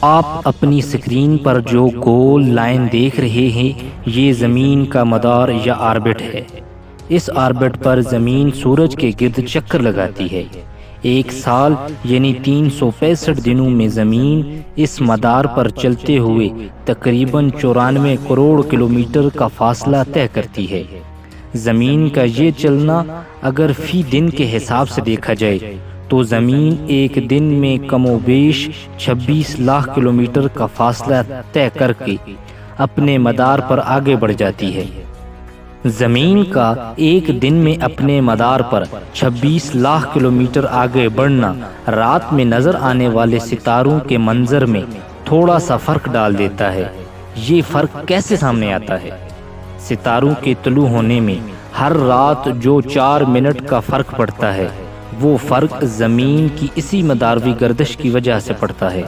آپ اپنی سکرین پر جو گول لائن دیکھ رہے ہیں یہ زمین کا مدار یا آربٹ ہے۔ اس آربٹ پر زمین سورج کے گرد چکر لگاتی ہے۔ ایک سال یعنی 365 دنوں میں زمین اس مدار پر چلتے ہوئے تقریباً 94 کروڑ کلومیٹر کا فاصلہ طے کرتی ہے۔ زمین کا یہ چلنا اگر فی دن کے حساب سے دیکھا جائے تو زمین ایک دن میں کم و بیش 26 لاکھ کلومیٹر کا فاصلہ طے کر کے اپنے مدار پر آگے بڑھ جاتی ہے۔ زمین کا ایک دن میں اپنے مدار پر 26 لاکھ کلومیٹر آگے بڑھنا رات میں نظر آنے والے ستاروں کے منظر میں تھوڑا سا فرق ڈال دیتا ہے۔ یہ فرق کیسے سامنے آتا ہے؟ ستاروں کے طلوع ہونے میں ہر رات جو 4 منٹ کا فرق پڑتا ہے وہ فرق زمین کی اسی مداروی گردش کی وجہ سے پڑتا ہے،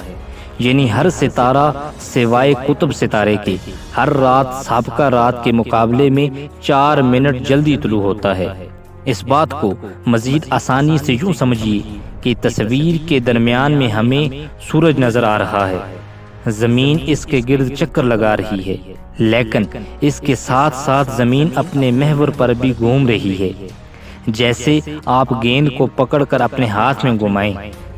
یعنی ہر ستارہ سوائے قطب ستارے کے ہر رات سابقہ رات کے مقابلے میں 4 منٹ جلدی طلوع ہوتا ہے۔ اس بات کو مزید آسانی سے یوں سمجھیے کہ تصویر کے درمیان میں ہمیں سورج نظر آ رہا ہے، زمین اس کے گرد چکر لگا رہی ہے، لیکن اس کے ساتھ ساتھ زمین اپنے محور پر بھی گھوم رہی ہے۔ جیسے آپ گیند کو پکڑ کر اپنے ہاتھ میں گھمائیں،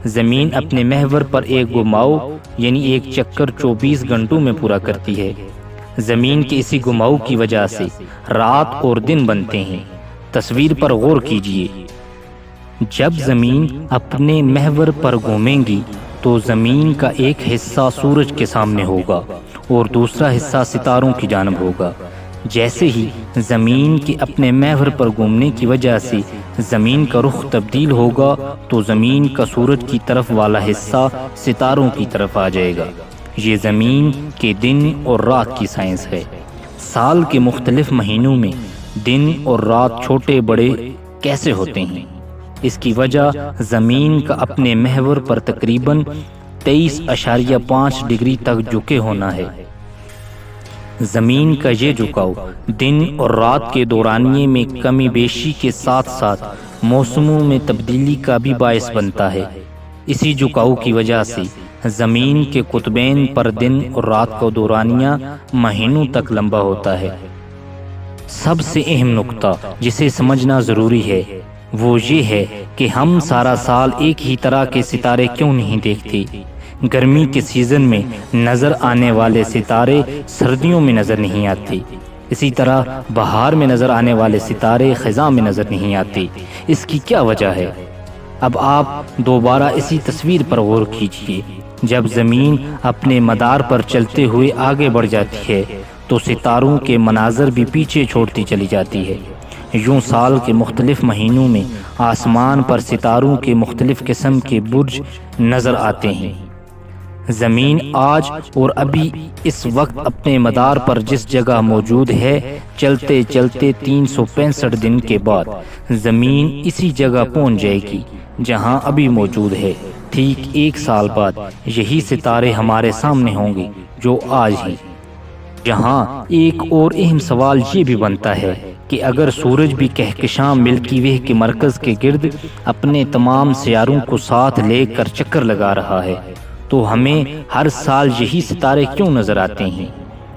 زمین اپنے محور پر ایک گھماؤ یعنی ایک چکر 24 گھنٹوں میں پورا کرتی ہے۔ زمین کے اسی گھماؤ کی وجہ سے رات اور دن بنتے ہیں۔ تصویر پر غور کیجیے، جب زمین اپنے محور پر گھومے گی تو زمین کا ایک حصہ سورج کے سامنے ہوگا اور دوسرا حصہ ستاروں کی جانب ہوگا۔ جیسے ہی زمین کے اپنے محور پر گھومنے کی وجہ سے زمین کا رخ تبدیل ہوگا تو زمین کا سورج کی طرف والا حصہ ستاروں کی طرف آ جائے گا۔ یہ زمین کے دن اور رات کی سائنس ہے۔ سال کے مختلف مہینوں میں دن اور رات چھوٹے بڑے کیسے ہوتے ہیں؟ اس کی وجہ زمین کا اپنے محور پر تقریباً 23.5 ڈگری تک جھکے ہونا ہے۔ زمین کا یہ جھکاؤ دن اور رات کے دورانیے میں کمی بیشی کے ساتھ ساتھ موسموں میں تبدیلی کا بھی باعث بنتا ہے۔ اسی جھکاؤ کی وجہ سے زمین کے قطبین پر دن اور رات کا دورانیہ مہینوں تک لمبا ہوتا ہے۔ سب سے اہم نقطہ جسے سمجھنا ضروری ہے وہ یہ ہے کہ ہم سارا سال ایک ہی طرح کے ستارے کیوں نہیں دیکھتے۔ گرمی کے سیزن میں نظر آنے والے ستارے سردیوں میں نظر نہیں آتے، اسی طرح بہار میں نظر آنے والے ستارے خزاں میں نظر نہیں آتے۔ اس کی کیا وجہ ہے؟ اب آپ دوبارہ اسی تصویر پر غور کیجیے۔ جب زمین اپنے مدار پر چلتے ہوئے آگے بڑھ جاتی ہے تو ستاروں کے مناظر بھی پیچھے چھوڑتی چلی جاتی ہے۔ یوں سال کے مختلف مہینوں میں آسمان پر ستاروں کے مختلف قسم کے برج نظر آتے ہیں۔ زمین آج اور ابھی اس وقت اپنے مدار پر جس جگہ موجود ہے، چلتے چلتے 365 دن کے بعد زمین اسی جگہ پہنچ جائے گی جہاں ابھی موجود ہے۔ ٹھیک 1 سال بعد یہی ستارے ہمارے سامنے ہوں گے جو آج ہیں۔ یہاں ایک اور اہم سوال یہ بھی بنتا ہے کہ اگر سورج بھی کہکشاں ملکی وے کے مرکز کے گرد اپنے تمام سیاروں کو ساتھ لے کر چکر لگا رہا ہے تو ہمیں ہر سال یہی ستارے کیوں نظر آتے ہیں؟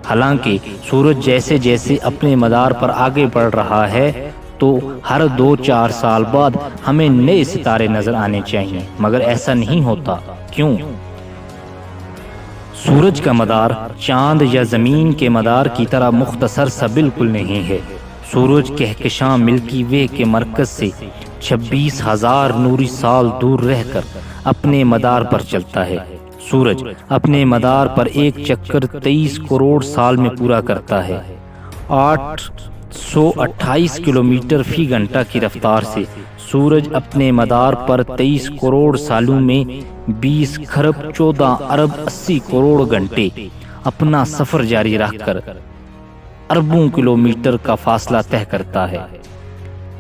حالانکہ سورج جیسے جیسے اپنے مدار پر آگے بڑھ رہا ہے تو ہر 2-4 سال بعد ہمیں نئے ستارے نظر آنے چاہیے، مگر ایسا نہیں ہوتا۔ کیوں؟ سورج کا مدار چاند یا زمین کے مدار کی طرح مختصر سا بالکل نہیں ہے۔ سورج کہکشاں ملکی وے کے مرکز سے 26,000 نوری سال دور رہ کر اپنے مدار پر چلتا ہے۔ سورج اپنے مدار پر ایک چکر 23 کروڑ سال میں پورا کرتا ہے۔ 828 کلومیٹر فی گھنٹہ کی رفتار سے سورج اپنے مدار پر 23 کروڑ سالوں میں 20 خرب 14 ارب 80 کروڑ گھنٹے اپنا سفر جاری رکھ کر اربوں کلومیٹر کا فاصلہ طے کرتا ہے۔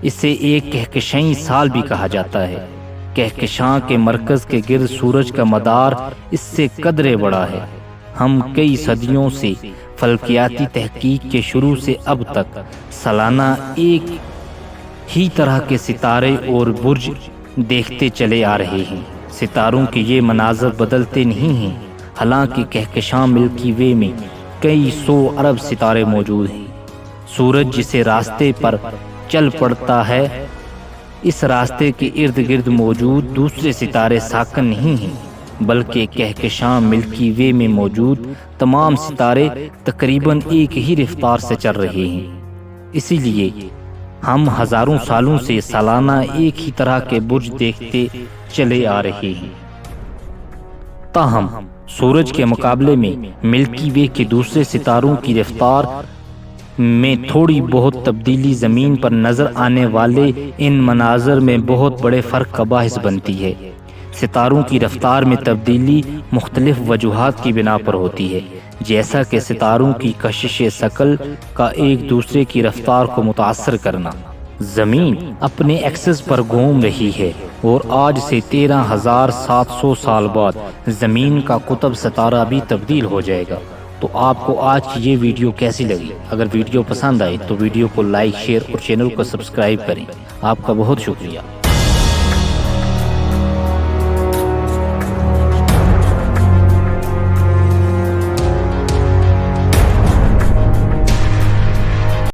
اسے ایک کہکشائی سال بھی کہا جاتا ہے۔ کہکشاں کے مرکز کے گرد سورج کا مدار اس سے قدرے بڑا ہے۔ ہم کئی صدیوں سے فلکیاتی تحقیق کے شروع سے اب تک سالانہ ایک ہی طرح کے ستارے اور برج دیکھتے چلے آ رہے ہیں۔ ستاروں کے یہ مناظر بدلتے نہیں ہیں، حالانکہ کہکشاں ملکی وے میں کئی 100 ارب ستارے موجود ہیں۔ سورج جسے راستے پر چل پڑتا ہے، اس راستے کے ارد گرد موجود دوسرے ستارے ساکن نہیں ہیں، بلکہ کہکشاں ملکی وے میں موجود تمام ستارے تقریباً ایک ہی رفتار سے چل رہے ہیں۔ اسی لیے ہم ہزاروں سالوں سے سالانہ ایک ہی طرح کے برج دیکھتے چلے آ رہے ہیں۔ تاہم سورج کے مقابلے میں ملکی وے کے دوسرے ستاروں کی رفتار میں تھوڑی بہت تبدیلی زمین پر نظر آنے والے ان مناظر میں بہت بڑے فرق کا باعث بنتی ہے۔ ستاروں کی رفتار میں تبدیلی مختلف وجوہات کی بنا پر ہوتی ہے، جیسا کہ ستاروں کی کشش ثقل کا ایک دوسرے کی رفتار کو متاثر کرنا۔ زمین اپنے ایکسس پر گھوم رہی ہے اور آج سے 13,700 سال بعد زمین کا قطب ستارہ بھی تبدیل ہو جائے گا۔ تو آپ کو آج کی یہ ویڈیو کیسی لگی؟ اگر ویڈیو پسند آئی تو ویڈیو کو لائک، شیئر اور چینل کو سبسکرائب کریں۔ آپ کا بہت شکریہ۔